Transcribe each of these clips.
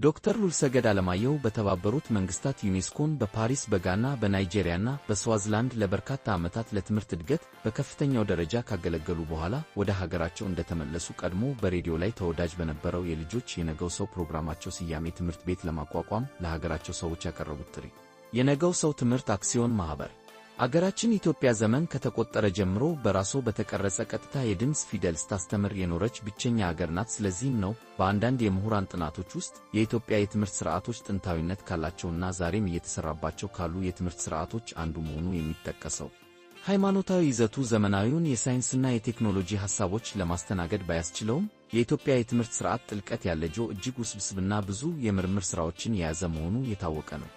ዶክተር ሉልሰገድ አለማየሁ በተባበሩት መንግስታት ዩኔስኮን በፓሪስ በጋና በናይጄሪያና በስዋዚላንድ ለበርካታ ዓመታት ለትምህርት እድገት በከፍተኛው ደረጃ ካገለገሉ በኋላ ወደ ሀገራቸው እንደተመለሱ ቀድሞ በሬዲዮ ላይ ተወዳጅ በነበረው የልጆች የነገው ሰው ፕሮግራማቸው ስያሜ ትምህርት ቤት ለማቋቋም ለሀገራቸው ሰዎች ያቀረቡት ጥሪ የነገው ሰው ትምህርት አክሲዮን ማህበር አገራችን ኢትዮጵያ ዘመን ከተቆጠረ ጀምሮ በራሱ በተቀረጸ ቀጥታ የድምፅ ፊደል ስታስተምር የኖረች ብቸኛ አገር ናት። ስለዚህም ነው በአንዳንድ የምሁራን ጥናቶች ውስጥ የኢትዮጵያ የትምህርት ሥርዓቶች ጥንታዊነት ካላቸውና ዛሬም እየተሰራባቸው ካሉ የትምህርት ሥርዓቶች አንዱ መሆኑ የሚጠቀሰው። ሃይማኖታዊ ይዘቱ ዘመናዊውን የሳይንስና የቴክኖሎጂ ሐሳቦች ለማስተናገድ ባያስችለውም የኢትዮጵያ የትምህርት ሥርዓት ጥልቀት ያለው እጅግ ውስብስብና ብዙ የምርምር ሥራዎችን የያዘ መሆኑ የታወቀ ነው።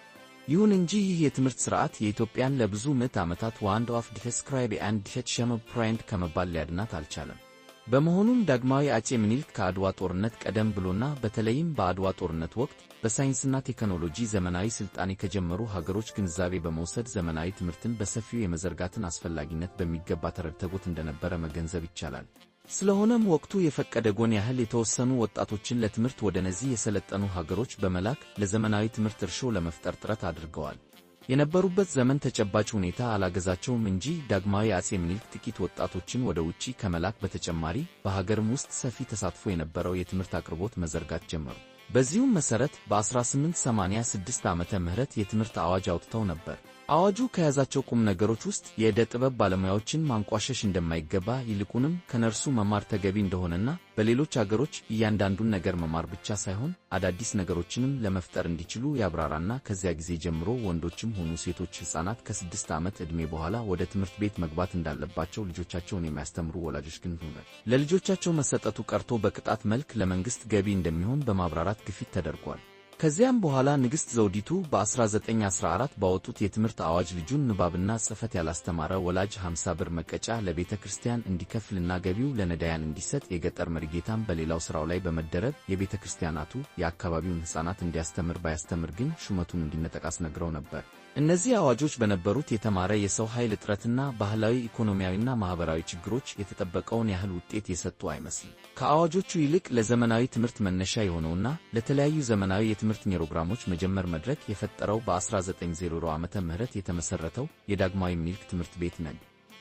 ይሁን እንጂ ይህ የትምህርት ሥርዓት የኢትዮጵያን ለብዙ ምዕተ ዓመታት ዋንድ ኦፍ ዲስክራይብ ኤንድ ዲቴክሽን ፕራይንት ከመባል ሊያድናት አልቻለም። በመሆኑም ዳግማዊ አፄ ምኒልክ ከአድዋ ጦርነት ቀደም ብሎና በተለይም በአድዋ ጦርነት ወቅት በሳይንስና ቴክኖሎጂ ዘመናዊ ስልጣኔ ከጀመሩ ሀገሮች ግንዛቤ በመውሰድ ዘመናዊ ትምህርትን በሰፊው የመዘርጋትን አስፈላጊነት በሚገባ ተረድተውት እንደነበረ መገንዘብ ይቻላል። ስለሆነም ወቅቱ የፈቀደውን ያህል የተወሰኑ ወጣቶችን ለትምህርት ወደ እነዚህ የሰለጠኑ ሀገሮች በመላክ ለዘመናዊ ትምህርት እርሾ ለመፍጠር ጥረት አድርገዋል። የነበሩበት ዘመን ተጨባጭ ሁኔታ አላገዛቸውም እንጂ ዳግማዊ አፄ ምኒልክ ጥቂት ወጣቶችን ወደ ውጪ ከመላክ በተጨማሪ በሀገርም ውስጥ ሰፊ ተሳትፎ የነበረው የትምህርት አቅርቦት መዘርጋት ጀመሩ። በዚሁም መሰረት በ1886 ዓመተ ምህረት የትምህርት አዋጅ አውጥተው ነበር። አዋጁ ከያዛቸው ቁም ነገሮች ውስጥ የዕደ ጥበብ ባለሙያዎችን ማንቋሸሽ እንደማይገባ ይልቁንም ከነርሱ መማር ተገቢ እንደሆነና በሌሎች አገሮች እያንዳንዱን ነገር መማር ብቻ ሳይሆን አዳዲስ ነገሮችንም ለመፍጠር እንዲችሉ ያብራራና ከዚያ ጊዜ ጀምሮ ወንዶችም ሆኑ ሴቶች ሕፃናት ከ6 ዓመት ዕድሜ በኋላ ወደ ትምህርት ቤት መግባት እንዳለባቸው ልጆቻቸውን የሚያስተምሩ ወላጆች ግን ለልጆቻቸው መሰጠቱ ቀርቶ በቅጣት መልክ ለመንግስት ገቢ እንደሚሆን በማብራራት ግፊት ተደርጓል። ከዚያም በኋላ ንግሥት ዘውዲቱ በ1914 ባወጡት የትምህርት አዋጅ ልጁን ንባብና ጽሕፈት ያላስተማረ ወላጅ 50 ብር መቀጫ ለቤተ ክርስቲያን እንዲከፍልና ገቢው ለነዳያን እንዲሰጥ፣ የገጠር መሪጌታም በሌላው ሥራው ላይ በመደረብ የቤተ ክርስቲያናቱ የአካባቢውን ሕፃናት እንዲያስተምር ባያስተምር ግን ሹመቱን እንዲነጠቅ አስነግረው ነበር። እነዚህ አዋጆች በነበሩት የተማረ የሰው ኃይል እጥረትና ባህላዊ ኢኮኖሚያዊና ማኅበራዊ ችግሮች የተጠበቀውን ያህል ውጤት የሰጡ አይመስልም። ከአዋጆቹ ይልቅ ለዘመናዊ ትምህርት መነሻ የሆነውና ለተለያዩ ዘመናዊ የትምህርት ፕሮግራሞች መጀመር መድረክ የፈጠረው በ1900 ዓመተ ምህረት የተመሠረተው የዳግማዊ ምኒልክ ትምህርት ቤት ነው።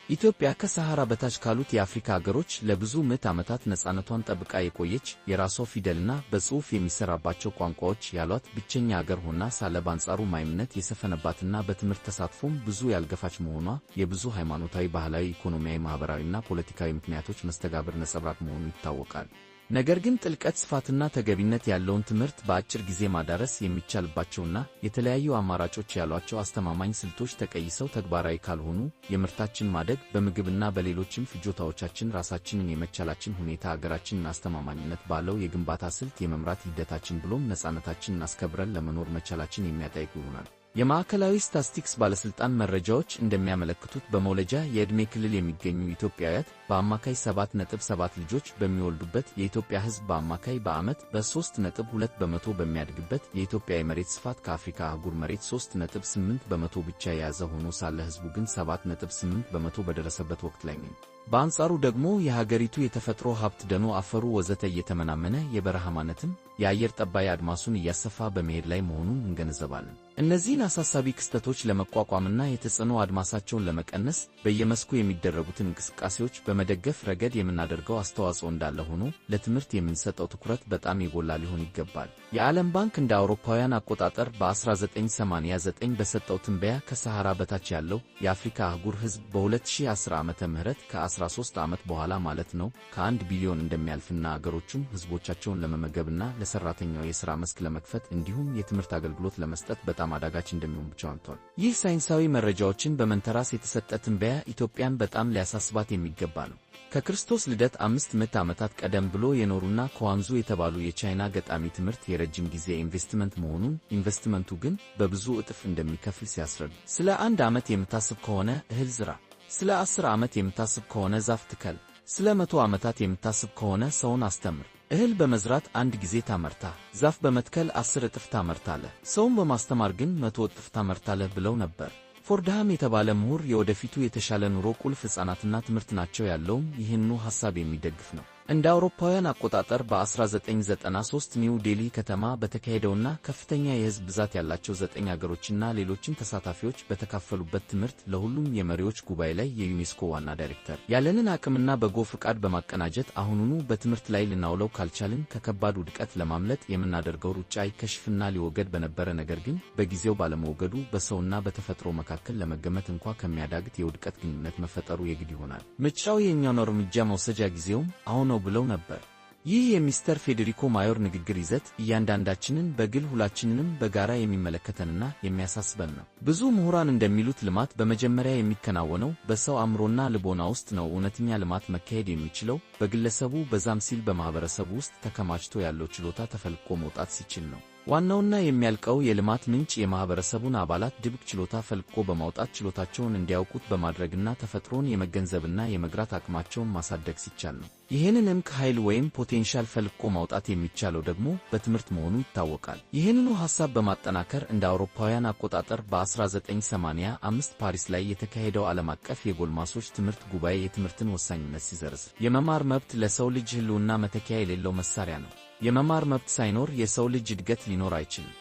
ኢትዮጵያ ከሰሃራ በታች ካሉት የአፍሪካ አገሮች ለብዙ ምዕተ ዓመታት ነፃነቷን ጠብቃ የቆየች የራሷ ፊደልና በጽሑፍ የሚሰራባቸው ቋንቋዎች ያሏት ብቸኛ አገር ሆና ሳለ በአንጻሩ ማይምነት የሰፈነባትና በትምህርት ተሳትፎም ብዙ ያልገፋች መሆኗ የብዙ ሃይማኖታዊ፣ ባህላዊ፣ ኢኮኖሚያዊ፣ ማኅበራዊና ፖለቲካዊ ምክንያቶች መስተጋብር ነጸብራቅ መሆኑ ይታወቃል። ነገር ግን ጥልቀት፣ ስፋትና ተገቢነት ያለውን ትምህርት በአጭር ጊዜ ማዳረስ የሚቻልባቸውና የተለያዩ አማራጮች ያሏቸው አስተማማኝ ስልቶች ተቀይሰው ተግባራዊ ካልሆኑ የምርታችን ማደግ በምግብና በሌሎችም ፍጆታዎቻችን ራሳችንን የመቻላችን ሁኔታ አገራችንን አስተማማኝነት ባለው የግንባታ ስልት የመምራት ሂደታችን ብሎም ነፃነታችንን አስከብረን ለመኖር መቻላችን የሚያጠይቅ ይሆናል። የማዕከላዊ ስታቲስቲክስ ባለስልጣን መረጃዎች እንደሚያመለክቱት በመውለጃ የዕድሜ ክልል የሚገኙ ኢትዮጵያውያን በአማካይ 7.7 ልጆች በሚወልዱበት፣ የኢትዮጵያ ሕዝብ በአማካይ በዓመት በ3.2 በመቶ በሚያድግበት፣ የኢትዮጵያ የመሬት ስፋት ከአፍሪካ አህጉር መሬት 3.8 በመቶ ብቻ የያዘ ሆኖ ሳለ ሕዝቡ ግን 7.8 በመቶ በደረሰበት ወቅት ላይ ነው። በአንጻሩ ደግሞ የሀገሪቱ የተፈጥሮ ሀብት ደኑ፣ አፈሩ ወዘተ እየተመናመነ የበረሃማነትም የአየር ጠባይ አድማሱን እያሰፋ በመሄድ ላይ መሆኑን እንገነዘባለን። እነዚህን አሳሳቢ ክስተቶች ለመቋቋምና የተጽዕኖ አድማሳቸውን ለመቀነስ በየመስኩ የሚደረጉትን እንቅስቃሴዎች በመደገፍ ረገድ የምናደርገው አስተዋጽኦ እንዳለ ሆኖ ለትምህርት የምንሰጠው ትኩረት በጣም የጎላ ሊሆን ይገባል። የዓለም ባንክ እንደ አውሮፓውያን አቆጣጠር በ1989 በሰጠው ትንበያ ከሰሃራ በታች ያለው የአፍሪካ አህጉር ሕዝብ በ2010 ዓመተ ምህረት ከ13 ዓመት በኋላ ማለት ነው ከ1 ቢሊዮን እንደሚያልፍና አገሮቹም ሕዝቦቻቸውን ለመመገብና ለሰራተኛው የሥራ መስክ ለመክፈት እንዲሁም የትምህርት አገልግሎት ለመስጠት በጣም አዳጋች እንደሚሆን ብቻ አንቷል። ይህ ሳይንሳዊ መረጃዎችን በመንተራስ የተሰጠ ትንበያ ኢትዮጵያን በጣም ሊያሳስባት የሚገባ ነው። ከክርስቶስ ልደት 500 ዓመታት ቀደም ብሎ የኖሩና ከዋንዙ የተባሉ የቻይና ገጣሚ ትምህርት የረጅም ጊዜ ኢንቨስትመንት መሆኑን፣ ኢንቨስትመንቱ ግን በብዙ እጥፍ እንደሚከፍል ሲያስረዱ፣ ስለ 1 ዓመት የምታስብ ከሆነ እህል ዝራ፣ ስለ 10 ዓመት የምታስብ ከሆነ ዛፍ ትከል፣ ስለ 100 ዓመታት የምታስብ ከሆነ ሰውን አስተምር። እህል በመዝራት 1 ጊዜ ታመርታ፣ ዛፍ በመትከል 10 እጥፍ ታመርታለህ፣ ሰውን በማስተማር ግን 100 እጥፍ ታመርታለህ ብለው ነበር። ፎርድሃም የተባለ ምሁር የወደፊቱ የተሻለ ኑሮ ቁልፍ ሕፃናትና ትምህርት ናቸው ያለውም ይህንኑ ሐሳብ የሚደግፍ ነው። እንደ አውሮፓውያን አቆጣጠር በ1993 ኒው ዴሊ ከተማ በተካሄደውና ከፍተኛ የሕዝብ ብዛት ያላቸው 9 አገሮችና ሌሎችም ተሳታፊዎች በተካፈሉበት ትምህርት ለሁሉም የመሪዎች ጉባኤ ላይ የዩኔስኮ ዋና ዳይሬክተር ያለንን አቅምና በጎ ፍቃድ በማቀናጀት አሁኑኑ በትምህርት ላይ ልናውለው ካልቻልን ከከባድ ውድቀት ለማምለጥ የምናደርገው ሩጫ ይከሽፍና ሊወገድ በነበረ ነገር ግን በጊዜው ባለመወገዱ በሰውና በተፈጥሮ መካከል ለመገመት እንኳ ከሚያዳግት የውድቀት ግንኙነት መፈጠሩ የግድ ይሆናል። ምርጫው የእኛው ነው፣ እርምጃ መውሰጃ ጊዜውም አሁን ነው ብለው ነበር። ይህ የሚስተር ፌዴሪኮ ማዮር ንግግር ይዘት እያንዳንዳችንን በግል ሁላችንንም በጋራ የሚመለከተንና የሚያሳስበን ነው። ብዙ ምሁራን እንደሚሉት ልማት በመጀመሪያ የሚከናወነው በሰው አእምሮና ልቦና ውስጥ ነው። እውነተኛ ልማት መካሄድ የሚችለው በግለሰቡ በዛም ሲል በማህበረሰቡ ውስጥ ተከማችቶ ያለው ችሎታ ተፈልቆ መውጣት ሲችል ነው። ዋናውና የሚያልቀው የልማት ምንጭ የማህበረሰቡን አባላት ድብቅ ችሎታ ፈልቆ በማውጣት ችሎታቸውን እንዲያውቁት በማድረግና ተፈጥሮን የመገንዘብና የመግራት አቅማቸውን ማሳደግ ሲቻል ነው። ይህንን እምቅ ኃይል ወይም ፖቴንሻል ፈልቆ ማውጣት የሚቻለው ደግሞ በትምህርት መሆኑ ይታወቃል። ይህንኑ ሐሳብ በማጠናከር እንደ አውሮፓውያን አቆጣጠር በ1985 ፓሪስ ላይ የተካሄደው ዓለም አቀፍ የጎልማሶች ትምህርት ጉባኤ የትምህርትን ወሳኝነት ሲዘርዝር የመማር መብት ለሰው ልጅ ሕልውና መተኪያ የሌለው መሳሪያ ነው። የመማር መብት ሳይኖር የሰው ልጅ እድገት ሊኖር አይችልም።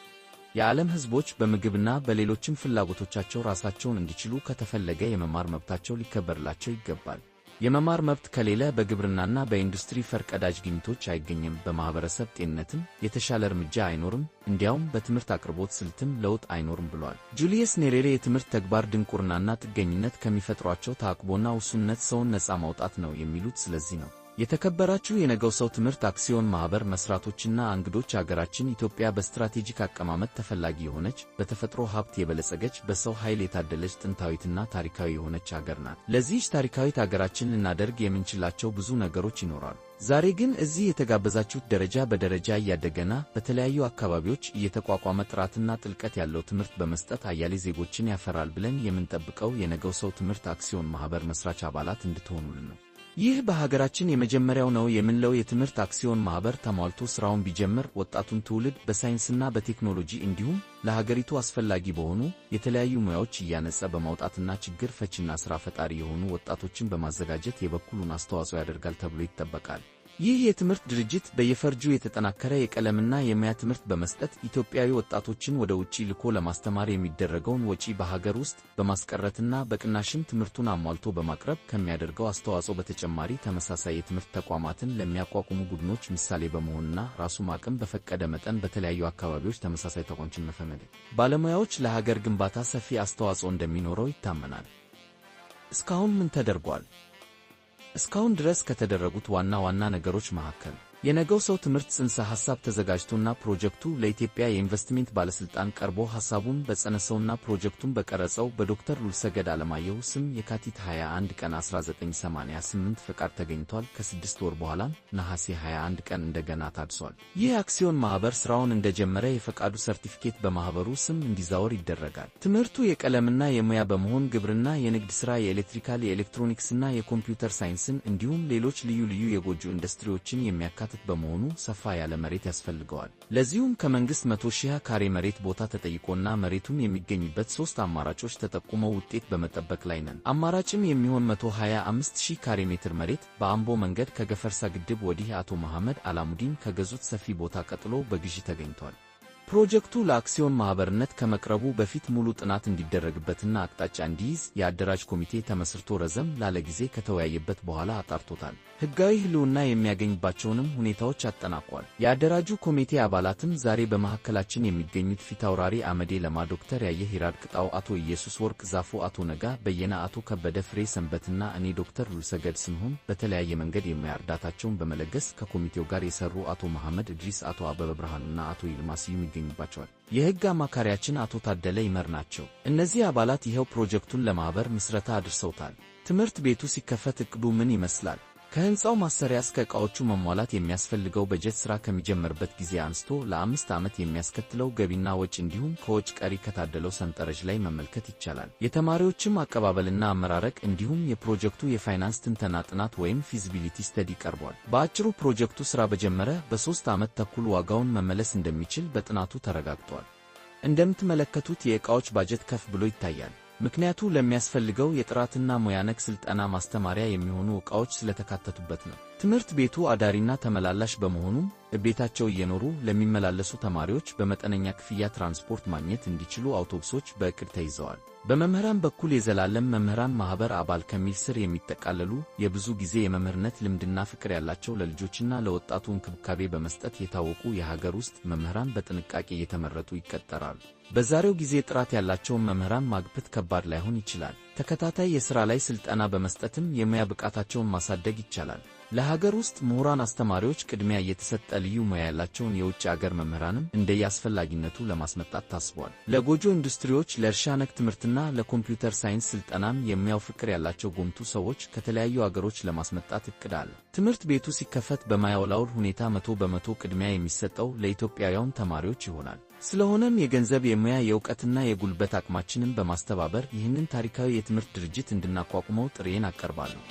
የዓለም ሕዝቦች በምግብና በሌሎችም ፍላጎቶቻቸው ራሳቸውን እንዲችሉ ከተፈለገ የመማር መብታቸው ሊከበርላቸው ይገባል። የመማር መብት ከሌለ በግብርናና በኢንዱስትሪ ፈርቀዳጅ ግኝቶች አይገኝም፣ በማህበረሰብ ጤንነትም የተሻለ እርምጃ አይኖርም፣ እንዲያውም በትምህርት አቅርቦት ስልትም ለውጥ አይኖርም ብሏል። ጁልየስ ኔሬሬ የትምህርት ተግባር ድንቁርናና ጥገኝነት ከሚፈጥሯቸው ተዓቅቦና ውሱንነት ሰውን ነፃ ማውጣት ነው የሚሉት ስለዚህ ነው። የተከበራችሁ የነገው ሰው ትምህርት አክሲዮን ማህበር መስራቶችና እንግዶች፣ አገራችን ኢትዮጵያ በስትራቴጂክ አቀማመጥ ተፈላጊ የሆነች በተፈጥሮ ሀብት የበለጸገች በሰው ኃይል የታደለች ጥንታዊትና ታሪካዊ የሆነች አገር ናት። ለዚህች ታሪካዊት አገራችን ልናደርግ የምንችላቸው ብዙ ነገሮች ይኖራሉ። ዛሬ ግን እዚህ የተጋበዛችሁት ደረጃ በደረጃ እያደገና በተለያዩ አካባቢዎች እየተቋቋመ ጥራትና ጥልቀት ያለው ትምህርት በመስጠት አያሌ ዜጎችን ያፈራል ብለን የምንጠብቀው የነገው ሰው ትምህርት አክሲዮን ማህበር መስራች አባላት እንድትሆኑልን ነው። ይህ በሀገራችን የመጀመሪያው ነው የምንለው የትምህርት አክሲዮን ማህበር ተሟልቶ ስራውን ቢጀምር ወጣቱን ትውልድ በሳይንስና በቴክኖሎጂ እንዲሁም ለሀገሪቱ አስፈላጊ በሆኑ የተለያዩ ሙያዎች እያነጸ በማውጣትና ችግር ፈቺና ስራ ፈጣሪ የሆኑ ወጣቶችን በማዘጋጀት የበኩሉን አስተዋጽኦ ያደርጋል ተብሎ ይጠበቃል። ይህ የትምህርት ድርጅት በየፈርጁ የተጠናከረ የቀለምና የሙያ ትምህርት በመስጠት ኢትዮጵያዊ ወጣቶችን ወደ ውጪ ልኮ ለማስተማር የሚደረገውን ወጪ በሀገር ውስጥ በማስቀረትና በቅናሽም ትምህርቱን አሟልቶ በማቅረብ ከሚያደርገው አስተዋጽኦ በተጨማሪ ተመሳሳይ የትምህርት ተቋማትን ለሚያቋቁሙ ቡድኖች ምሳሌ በመሆንና ራሱም አቅም በፈቀደ መጠን በተለያዩ አካባቢዎች ተመሳሳይ ተቋሞችን መፈመድ ባለሙያዎች ለሀገር ግንባታ ሰፊ አስተዋጽኦ እንደሚኖረው ይታመናል። እስካሁን ምን ተደርጓል? እስካሁን ድረስ ከተደረጉት ዋና ዋና ነገሮች መካከል የነገው ሰው ትምህርት ጽንሰ ሐሳብ ተዘጋጅቶና ፕሮጀክቱ ለኢትዮጵያ የኢንቨስትመንት ባለስልጣን ቀርቦ ሐሳቡን በጸነሰውና ፕሮጀክቱን በቀረጸው በዶክተር ሉልሰገድ አለማየሁ ስም የካቲት 21 ቀን 1988 ፈቃድ ተገኝቷል። ከ6 ወር በኋላም ነሐሴ 21 ቀን እንደገና ታድሷል። ይህ አክሲዮን ማህበር ስራውን እንደጀመረ የፈቃዱ ሰርቲፊኬት በማህበሩ ስም እንዲዛወር ይደረጋል። ትምህርቱ የቀለምና የሙያ በመሆን ግብርና፣ የንግድ ሥራ፣ የኤሌክትሪካል፣ የኤሌክትሮኒክስና የኮምፒውተር ሳይንስን እንዲሁም ሌሎች ልዩ ልዩ የጎጆ ኢንዱስትሪዎችን የሚያካትት በመሆኑ ሰፋ ያለ መሬት ያስፈልገዋል። ለዚሁም ከመንግስት 100,000 ካሬ መሬት ቦታ ተጠይቆና መሬቱም የሚገኝበት 3 አማራጮች ተጠቁመው ውጤት በመጠበቅ ላይ ነን። አማራጭም የሚሆን 125,000 ካሬ ሜትር መሬት በአምቦ መንገድ ከገፈርሳ ግድብ ወዲህ አቶ መሐመድ አላሙዲን ከገዙት ሰፊ ቦታ ቀጥሎ በግዢ ተገኝቷል። ፕሮጀክቱ ለአክሲዮን ማህበርነት ከመቅረቡ በፊት ሙሉ ጥናት እንዲደረግበትና አቅጣጫ እንዲይዝ የአደራጅ ኮሚቴ ተመስርቶ ረዘም ላለ ጊዜ ከተወያየበት በኋላ አጣርቶታል። ሕጋዊ ሕልውና የሚያገኝባቸውንም ሁኔታዎች አጠናቋል። የአደራጁ ኮሚቴ አባላትም ዛሬ በመካከላችን የሚገኙት ፊታውራሪ አመዴ ለማ፣ ዶክተር ያየህ ሂራድ ቅጣው፣ አቶ ኢየሱስ ወርቅ ዛፎ፣ አቶ ነጋ በየነ፣ አቶ ከበደ ፍሬ ሰንበትና እኔ ዶክተር ሉልሰገድ ስንሆን በተለያየ መንገድ የሙያ እርዳታቸውን በመለገስ ከኮሚቴው ጋር የሰሩ አቶ መሐመድ እድሪስ፣ አቶ አበበ ብርሃኑና አቶ ይልማ ስዩም ይገኙባቸዋል። የሕግ አማካሪያችን አቶ ታደለ ይመር ናቸው። እነዚህ አባላት ይኸው ፕሮጀክቱን ለማህበር ምስረታ አድርሰውታል። ትምህርት ቤቱ ሲከፈት እቅዱ ምን ይመስላል? ከህንፃው ማሰሪያ እስከ ዕቃዎቹ መሟላት የሚያስፈልገው በጀት ሥራ ከሚጀመርበት ጊዜ አንስቶ ለ5 ዓመት የሚያስከትለው ገቢና ወጪ እንዲሁም ከወጭ ቀሪ ከታደለው ሰንጠረዥ ላይ መመልከት ይቻላል። የተማሪዎችም አቀባበልና አመራረቅ እንዲሁም የፕሮጀክቱ የፋይናንስ ትንተና ጥናት ወይም ፊዚቢሊቲ ስተዲ ቀርቧል። በአጭሩ ፕሮጀክቱ ሥራ በጀመረ በ3 ዓመት ተኩል ዋጋውን መመለስ እንደሚችል በጥናቱ ተረጋግጧል። እንደምትመለከቱት የዕቃዎች ባጀት ከፍ ብሎ ይታያል። ምክንያቱ ለሚያስፈልገው የጥራትና ሙያ ነክ ስልጠና ማስተማሪያ የሚሆኑ ዕቃዎች ስለተካተቱበት ነው። ትምህርት ቤቱ አዳሪና ተመላላሽ በመሆኑም ቤታቸው እየኖሩ ለሚመላለሱ ተማሪዎች በመጠነኛ ክፍያ ትራንስፖርት ማግኘት እንዲችሉ አውቶቡሶች በእቅድ ተይዘዋል። በመምህራን በኩል የዘላለም መምህራን ማህበር አባል ከሚል ስር የሚጠቃለሉ የብዙ ጊዜ የመምህርነት ልምድና ፍቅር ያላቸው ለልጆችና ለወጣቱ እንክብካቤ በመስጠት የታወቁ የሀገር ውስጥ መምህራን በጥንቃቄ እየተመረጡ ይቀጠራሉ። በዛሬው ጊዜ ጥራት ያላቸውን መምህራን ማግኘት ከባድ ላይሆን ይችላል። ተከታታይ የሥራ ላይ ስልጠና በመስጠትም የሙያ ብቃታቸውን ማሳደግ ይቻላል። ለሀገር ውስጥ ምሁራን አስተማሪዎች ቅድሚያ እየተሰጠ ልዩ ሙያ ያላቸውን የውጭ አገር መምህራንም እንደየአስፈላጊነቱ ለማስመጣት ታስቧል። ለጎጆ ኢንዱስትሪዎች፣ ለእርሻ ነክ ትምህርትና ለኮምፒውተር ሳይንስ ስልጠናም የሚያው ፍቅር ያላቸው ጎምቱ ሰዎች ከተለያዩ አገሮች ለማስመጣት እቅድ አለ። ትምህርት ቤቱ ሲከፈት በማያወላውል ሁኔታ 100% ቅድሚያ የሚሰጠው ለኢትዮጵያውያን ተማሪዎች ይሆናል። ስለሆነም የገንዘብ፣ የሙያ፣ የእውቀትና የጉልበት አቅማችንን በማስተባበር ይህንን ታሪካዊ የትምህርት ድርጅት እንድናቋቁመው ጥሪዬን አቀርባለሁ።